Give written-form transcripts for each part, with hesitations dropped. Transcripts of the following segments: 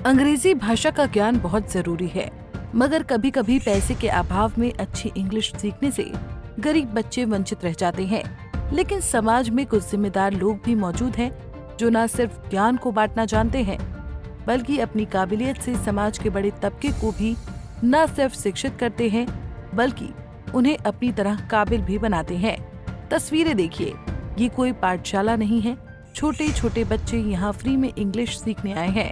अंग्रेजी भाषा का ज्ञान बहुत जरूरी है, मगर कभी कभी पैसे के अभाव में अच्छी इंग्लिश सीखने से गरीब बच्चे वंचित रह जाते हैं। लेकिन समाज में कुछ जिम्मेदार लोग भी मौजूद हैं जो न सिर्फ ज्ञान को बांटना जानते हैं, बल्कि अपनी काबिलियत से समाज के बड़े तबके को भी न सिर्फ शिक्षित करते हैं, बल्कि उन्हें अपनी तरह काबिल भी बनाते हैं। तस्वीरें देखिए, ये कोई पाठशाला नहीं है। छोटे छोटे बच्चे यहाँ फ्री में इंग्लिश सीखने आए हैं।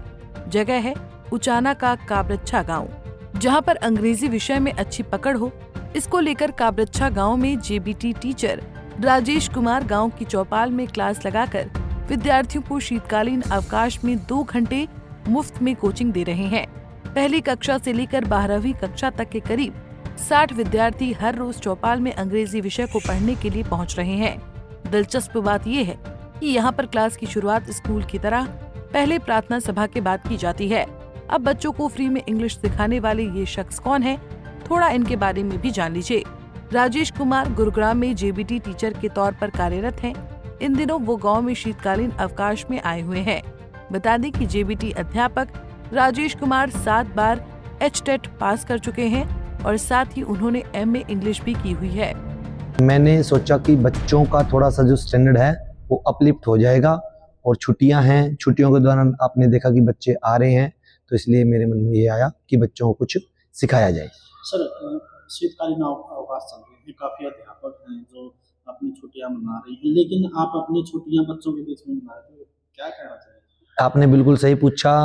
जगह है उचाना का काबरच्छा गांव, जहां पर अंग्रेजी विषय में अच्छी पकड़ हो। इसको लेकर काबरच्छा गांव में जेबीटी टीचर राजेश कुमार गांव की चौपाल में क्लास लगाकर विद्यार्थियों को शीतकालीन अवकाश में 2 घंटे मुफ्त में कोचिंग दे रहे हैं। पहली कक्षा से लेकर 12वीं कक्षा तक के करीब 60 विद्यार्थी हर रोज चौपाल में अंग्रेजी विषय को पढ़ने के लिए पहुंच रहे हैं। दिलचस्प बात यह है कि यहाँ पर क्लास की शुरुआत स्कूल की तरह पहले प्रार्थना सभा के बाद की जाती है। अब बच्चों को फ्री में इंग्लिश सिखाने वाले ये शख्स कौन है, थोड़ा इनके बारे में भी जान लीजिए। राजेश कुमार गुरुग्राम में जेबीटी टीचर के तौर पर कार्यरत हैं। इन दिनों वो गांव में शीतकालीन अवकाश में आए हुए हैं। बता दें कि जेबीटी अध्यापक राजेश कुमार 7 बार HTET पास कर चुके हैं और साथ ही उन्होंने MA इंग्लिश भी की हुई है। मैंने सोचा कि बच्चों का थोड़ा सा जो स्टैंडर्ड है वो अपलिफ्ट हो जाएगा, और छुट्टियां हैं, छुट्टियों के दौरान आपने देखा कि बच्चे आ रहे हैं, तो इसलिए मेरे मन में ये आया कि बच्चों को कुछ सिखाया जाए। सर, शीतकालीन अवकाश चल रहे हैं, काफी अध्यापक हैं जो अपनी छुट्टियां मना रहे हैं, लेकिन आप अपनी छुट्टियां बच्चों के बीच में मना रहे हैं, क्या कहना चाहिए? आपने बिल्कुल सही पूछा।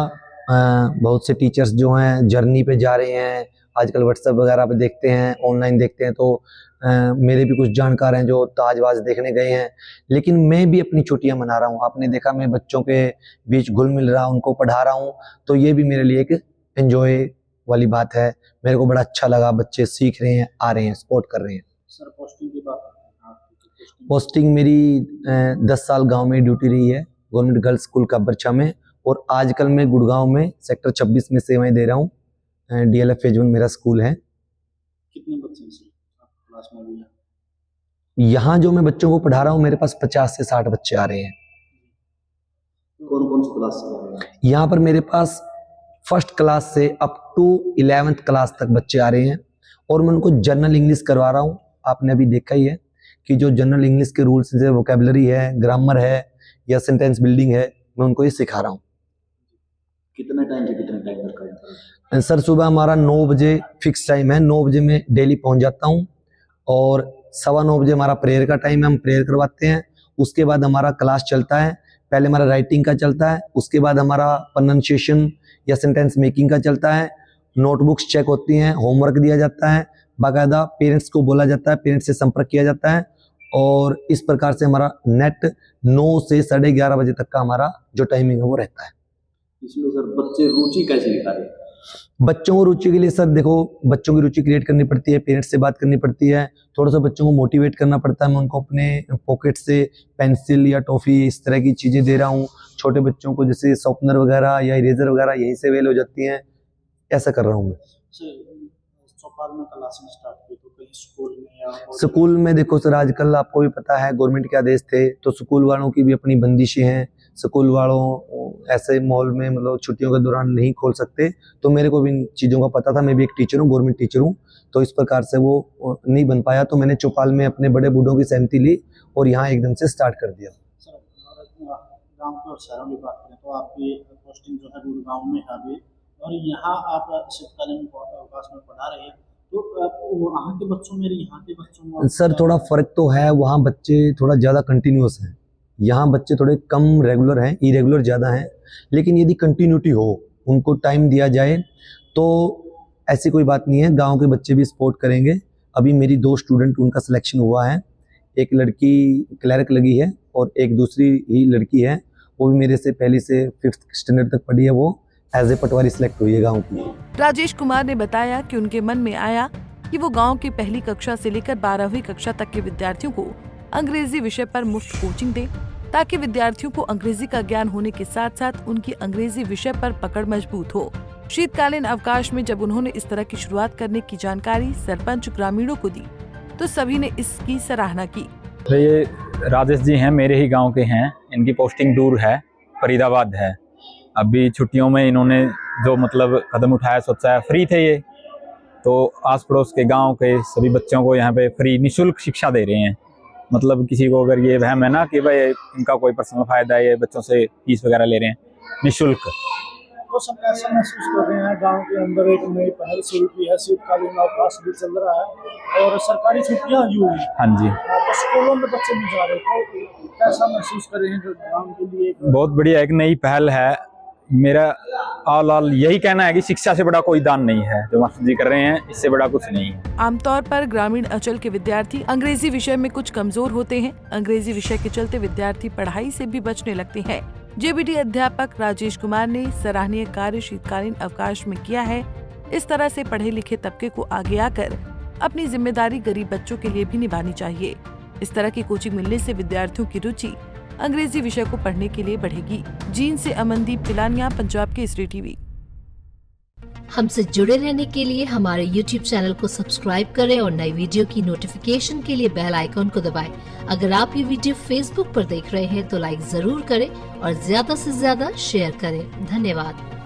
बहुत से टीचर्स जो हैं जर्नी पे जा रहे हैं, आजकल व्हाट्सएप वगैरह पे देखते हैं, ऑनलाइन देखते हैं, तो मेरे भी कुछ जानकार हैं जो ताजवाज देखने गए हैं, लेकिन मैं भी अपनी छुट्टियां मना रहा हूं। आपने देखा मैं बच्चों के बीच घुल मिल रहा हूं, उनको पढ़ा रहा हूं, तो ये भी मेरे लिए एक एंजॉय वाली बात है। मेरे को बड़ा अच्छा लगा, बच्चे सीख रहे हैं, आ रहे हैं, सपोर्ट कर रहे हैं। सर, पोस्टिंग की बात पोस्टिंग मेरी 10 साल गाँव में ड्यूटी रही है, गवर्नमेंट गर्ल्स स्कूल काबरच्छा में, और आजकल मैं गुड़गांव में सेक्टर 26 में सेवाएं दे रहा हूँ। DLF फेज 1 मेरा स्कूल है। कितने बच्चे हैं क्लास में भी? यहाँ जो मैं बच्चों को पढ़ा रहा हूँ, मेरे पास 50 से 60 बच्चे आ रहे हैं। कौन कौन सी क्लास से? यहाँ पर मेरे पास 1st क्लास से अप टू 11th क्लास तक बच्चे आ रहे हैं, और मैं उनको जनरल इंग्लिश करवा रहा हूँ। आपने अभी देखा ही है कि जो जनरल इंग्लिश के रूल्स जैसे वोकेबलरी है, ग्रामर है या सेंटेंस बिल्डिंग है, मैं उनको ये सिखा रहा हूँ। कितने टाइम तक का? सर, सुबह हमारा 9 बजे फिक्स टाइम है। 9 बजे मैं डेली पहुंच जाता हूं, और 9:15 बजे हमारा प्रेयर का टाइम है, हम प्रेयर करवाते हैं। उसके बाद हमारा क्लास चलता है। पहले हमारा राइटिंग का चलता है, उसके बाद हमारा प्रोनाउंसिएशन या सेंटेंस मेकिंग का चलता है। नोटबुक्स चेक होती हैं, होमवर्क दिया जाता है, बाकायदा पेरेंट्स को बोला जाता है, पेरेंट्स से संपर्क किया जाता है, और इस प्रकार से हमारा नेट 9 से 11:30 बजे तक का हमारा जो टाइमिंग है वो रहता है। इसमें सर बच्चे रुचि कैसे दिखा रहे हैं? बच्चों को रुचि के लिए सर देखो, बच्चों की रुचि क्रिएट करनी पड़ती है, पेरेंट्स से बात करनी पड़ती है, थोड़ा सा बच्चों को मोटिवेट करना पड़ता है। मैं उनको अपने पॉकेट से पेंसिल या टॉफी इस तरह की चीजें दे रहा हूँ। छोटे बच्चों को जैसे शॉर्पनर वगैरह या इरेजर वगैरह यहीं से अवेल हो जाती हैं, ऐसा कर रहा हूँ मैं। चौपाल में क्लासेस स्टार्ट की तो कहीं स्कूल में या स्कूल में देखो सर, आजकल आपको भी पता है गवर्नमेंट के आदेश थे, तो स्कूल वालों की भी अपनी बंदिशें हैं। स्कूल वालों ऐसे माहौल में मतलब छुट्टियों के दौरान नहीं खोल सकते, तो मेरे को भी इन चीज़ों का पता था। मैं भी एक टीचर हूँ, गवर्नमेंट टीचर हूँ, तो इस प्रकार से वो नहीं बन पाया, तो मैंने चौपाल में अपने बड़े बूढ़ों की सहमति ली और यहाँ एकदम से स्टार्ट कर दिया। सर, गाँव की और शहरों की बात करें तो आपकी पोस्टिंग जो है गुड़गांव में है अभी, और यहाँ आप शीतकालीन अवकाश में पढ़ा रहे हैं, तो वहाँ के बच्चों में यहाँ के बच्चों में सर थोड़ा फर्क तो है। वहाँ बच्चे थोड़ा ज़्यादा कंटिन्यूस हैं, यहाँ बच्चे थोड़े कम रेगुलर हैं, इरेगुलर ज़्यादा हैं। लेकिन यदि कंटिन्यूटी हो, उनको टाइम दिया जाए, तो ऐसी कोई बात नहीं है, गांव के बच्चे भी सपोर्ट करेंगे। अभी मेरी 2 स्टूडेंट उनका सिलेक्शन हुआ है, एक लड़की क्लर्क लगी है और एक दूसरी ही लड़की है, वो भी मेरे से पहली से 5th स्टैंडर्ड तक पढ़ी है, वो एज ए पटवारी सिलेक्ट हुई है गाँव की। राजेश कुमार ने बताया कि उनके मन में आया कि वो गाँव की पहली कक्षा से लेकर 12वीं कक्षा तक के विद्यार्थियों को अंग्रेजी विषय पर मुफ्त कोचिंग दें, ताकि विद्यार्थियों को अंग्रेजी का ज्ञान होने के साथ साथ उनकी अंग्रेजी विषय पर पकड़ मजबूत हो। शीतकालीन अवकाश में जब उन्होंने इस तरह की शुरुआत करने की जानकारी सरपंच ग्रामीणों को दी, तो सभी ने इसकी सराहना की। तो ये राजेश जी हैं, मेरे ही गांव के हैं। इनकी पोस्टिंग दूर है, फरीदाबाद है। अभी छुट्टियों में इन्होंने जो मतलब कदम उठाया सोचा है, फ्री थे ये, तो आस पड़ोस के गांव के सभी बच्चों को यहाँ पे फ्री निशुल्क शिक्षा दे रहे हैं। मतलब किसी को अगर ये वहम है ना कि भाई इनका कोई पर्सनल फायदा है, ये बच्चों से फीस वगैरह ले रहे हैं निशुल्क, तो सब ऐसा महसूस कर रहे हैं गांव के अंदर एक नई पहल शुरू की है, शीतकालीन अवकाश भी चल रहा है और सरकारी छुट्टियां हुई हैं। हाँ जी, तो स्कूलों में बच्चे नहीं जा रहे, तो कैसा महसूस कर रहे हैं जो गांव के लिए बहुत बढ़िया एक नई पहल है। मेरा ऑल यही कहना है कि शिक्षा से बड़ा कोई दान नहीं है, जो मास्टर जी कर रहे हैं इससे बड़ा कुछ नहीं है। आमतौर पर ग्रामीण अंचल के विद्यार्थी अंग्रेजी विषय में कुछ कमजोर होते हैं। अंग्रेजी विषय के चलते विद्यार्थी पढ़ाई से भी बचने लगते हैं। जेबीटी अध्यापक राजेश कुमार ने सराहनीय कार्य शीतकालीन अवकाश में किया है। इस तरह से पढ़े लिखे तबके को आगे आकर अपनी जिम्मेदारी गरीब बच्चों के लिए भी निभानी चाहिए। इस तरह की कोचिंग मिलने से विद्यार्थियों की रुचि अंग्रेजी विषय को पढ़ने के लिए बढ़ेगी। जींद से अमनदीप तिलानिया, पंजाब केसरी टीवी। हमसे जुड़े रहने के लिए हमारे YouTube चैनल को सब्सक्राइब करें और नई वीडियो की नोटिफिकेशन के लिए बेल आइकॉन को दबाएं। अगर आप ये वीडियो Facebook पर देख रहे हैं तो लाइक जरूर करें और ज्यादा से ज्यादा शेयर करें। धन्यवाद।